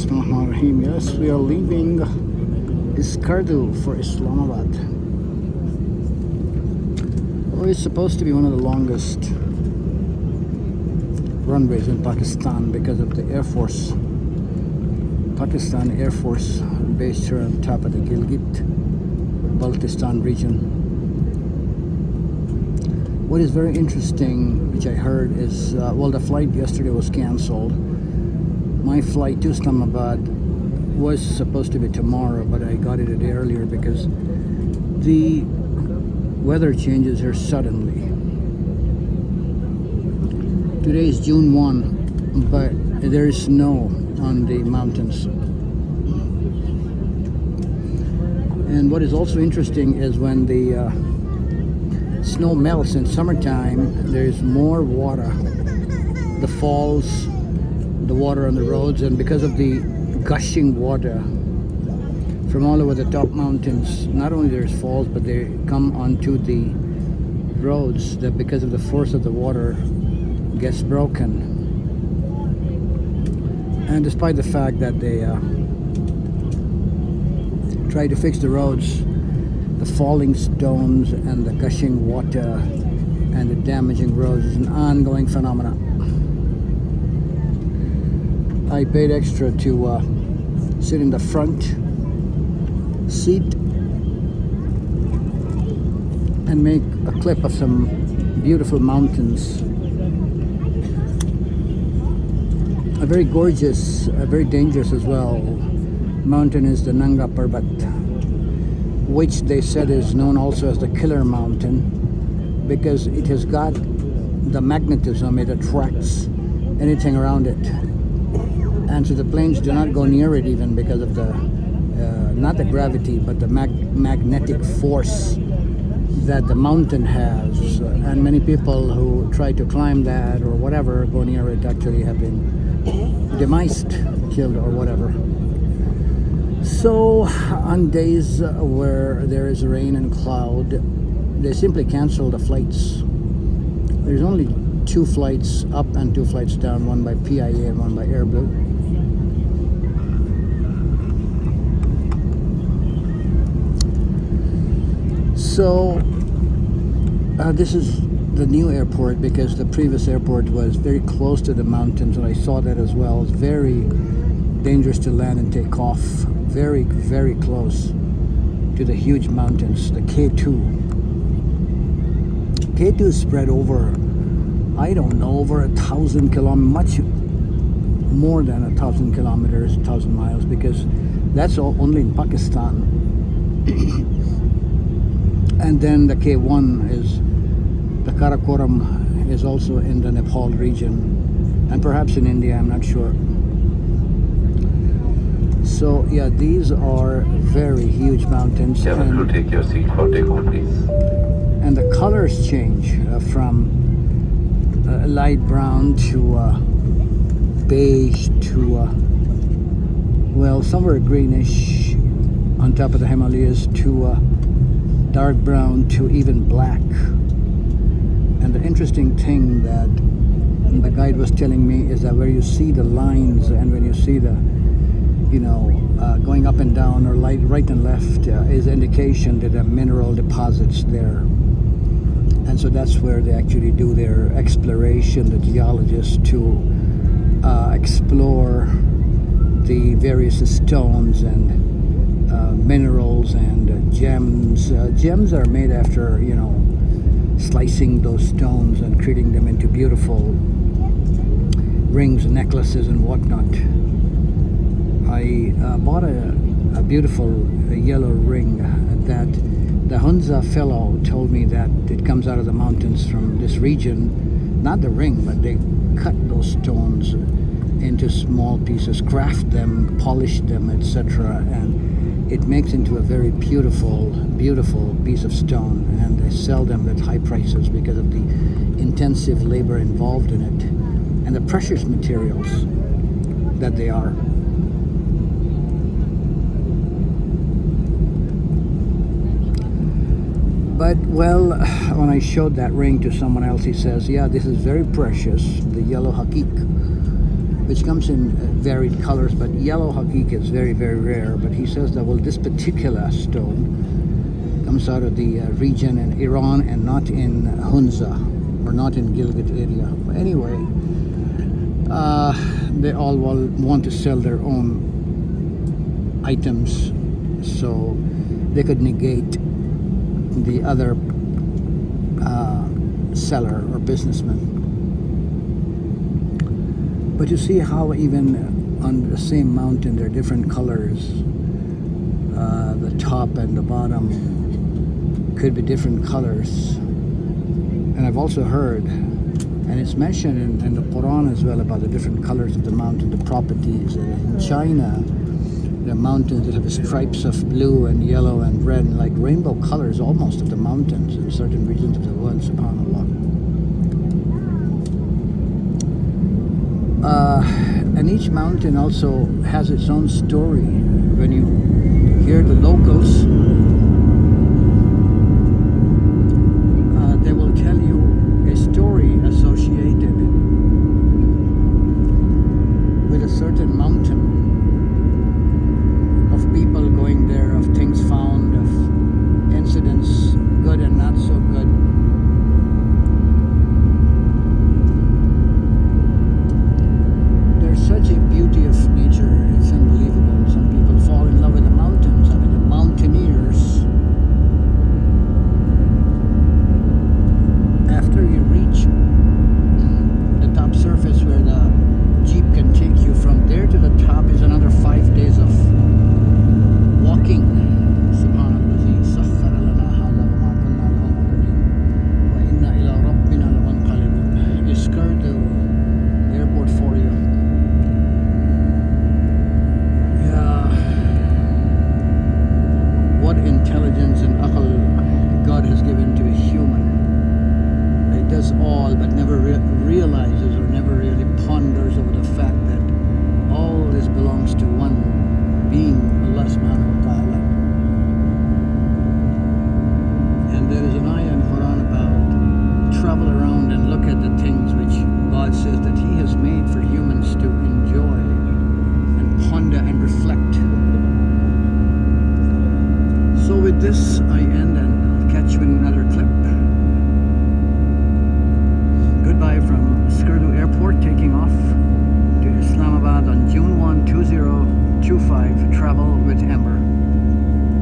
Bismillahirrahmanirrahim. Yes, we are leaving Skardu for Islamabad. Oh, it's supposed to be one of the longest runways in Pakistan because of the Air Force. Pakistan Air Force based here on top of the Gilgit-Baltistan region. What is very interesting, which I heard, is well, the flight yesterday was cancelled. My flight to Islamabad was supposed to be tomorrow, but I got it a day earlier because the weather changes here suddenly. Today is June 1, but there is snow on the mountains. And what is also interesting is when the snow melts in summertime, there's more water. The falls, the water on the roads, and because of the gushing water from all over the top mountains, not only there's falls, but they come onto the roads that because of the force of the water gets broken. And despite the fact that they try to fix the roads, the falling stones and the gushing water and the damaging roads is an ongoing phenomenon. I paid extra to sit in the front seat and make a clip of some beautiful mountains. A very gorgeous, very dangerous as well mountain is the Nanga Parbat, which they said is known also as the Killer Mountain because it has got the magnetism, it attracts anything around it. And so the planes do not go near it even because of the, not the gravity, but the magnetic force that the mountain has. And many people who try to climb that or whatever, go near it, actually have been demised, killed or whatever. So on days where there is rain and cloud, they simply cancel the flights. There's only 2 flights up and 2 flights down, one by PIA and one by AirBlue. So this is the new airport because the previous airport was very close to the mountains, and I saw that as well. It's very dangerous to land and take off. Very, very close to the huge mountains, the K2. K2 is spread over, I don't know, over 1,000 kilometers, much more than 1,000 kilometers, 1,000 miles, because that's all only in Pakistan. And then the K1 is, the Karakoram is also in the Nepal region, and perhaps in India, I'm not sure. So yeah, these are very huge mountains. Gentlemen, take your seat for takeoff, please. And the colors change from light brown to beige to well, somewhere greenish on top of the Himalayas to dark brown to even black. And the interesting thing that the guide was telling me is that where you see the lines and when you see the, you know, going up and down or right and left is indication that there are mineral deposits there. And so that's where they actually do their exploration, the geologists, to explore the various stones and minerals and gems. Gems are made after, you know, slicing those stones and creating them into beautiful rings, necklaces and whatnot. I bought a beautiful yellow ring that the Hunza fellow told me that it comes out of the mountains from this region. Not the ring, but they cut those stones into small pieces, craft them, polish them, etc. And it makes into a very beautiful, beautiful piece of stone. And they sell them at high prices because of the intensive labor involved in it and the precious materials that they are. But, well, when I showed that ring to someone else, he says, yeah, this is very precious, the yellow hakik. which comes in varied colors, but yellow hakik is very, very rare. But he says that, well, this particular stone comes out of the region in Iran and not in Hunza, or not in Gilgit area. But anyway, they all will want to sell their own items so they could negate the other seller or businessman. But you see how even on the same mountain there are different colors. The top and the bottom could be different colors. And I've also heard, and it's mentioned in the Quran as well, about the different colors of the mountain, the properties. In China, there are mountains that have stripes of blue and yellow and red, and like rainbow colors almost of the mountains in certain regions of the world, subhanAllah. And each mountain also has its own story. When you hear the locals, they will tell you a story associated with a certain mountain, of people going there, of things found, of incidents, good and not so good. There's such a beauty of nature, it's unbelievable. Some people fall in love with the mountains. I mean, the mountaineers, after you reach the top surface where the Jeep can take you, from there to the top is another 5 days of walking. Subhanallah, sakhkhara lana hadha wa ma kunna lahu muqrinin wa inna ila rabbina lamunqalibun. Skardu airport for you. Yeah, what intelligence and aql God has given to a human. It does all, but never realizes or never really ponders over the fact that all this belongs to one being, Allah subhanahu wa ta'ala. And there is an ayah in Quran about travel around and look at the things which God says that He has made for humans to enjoy and ponder and reflect. So with this I end, and